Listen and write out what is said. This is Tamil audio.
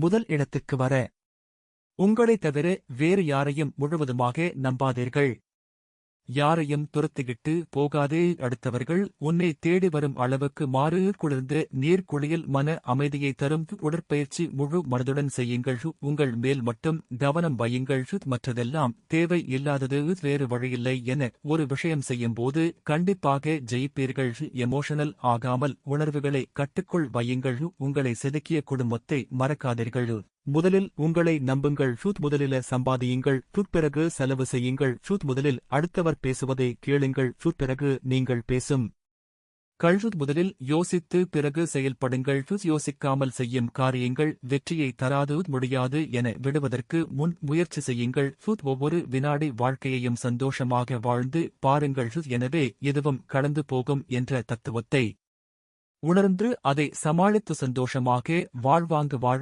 முதல் இடத்துக்கு வர. உங்களைத் தவிர வேறு யாரையும் முழுவதுமாக நம்பாதீர்கள். யாரையும் துரத்திக்கிட்டு போகாதே. அடுத்தவர்கள் உன்னை தேடி வரும் அளவுக்கு மாறு. குளிர்ந்த நீர்க்குளியல் மன அமைதியை தரும். உடற்பயிற்சி முழு மனதுடன் செய்யுங்கள். உங்கள் மேல் மட்டும் கவனம் வையுங்கள். மற்றதெல்லாம் தேவை இல்லாதது. வேறு வழியில்லை என ஒரு விஷயம் செய்யும்போது கண்டிப்பாக ஜெயிப்பீர்கள். எமோஷனல் ஆகாமல் உணர்வுகளை கட்டுக்குள் வையுங்கள். உங்களை செதுக்கிய குடும்பத்தை மறக்காதீர்கள். முதலில் உங்களை நம்புங்கள். முதலில் சம்பாதியுங்கள். பிறகு செலவு செய்யுங்கள். முதலில் அடுத்தவர் பேசுவதை கேளுங்கள். பிறகு நீங்கள் பேசும் முதலில் யோசித்து பிறகு செயல்படுங்கள். யோசிக்காமல் செய்யும் காரியங்கள் வெற்றியை தராது. முடியாது என விடுவதற்கு முன் முயற்சி செய்யுங்கள். ஒவ்வொரு வினாடி வாழ்க்கையையும் சந்தோஷமாக வாழ்ந்து பாருங்கள். எனவே எதுவும் கடந்து போகும் என்ற தத்துவத்தை உணர்ந்து அதை சமாளித்து சந்தோஷமாக வாழ்வாங்கு வாழ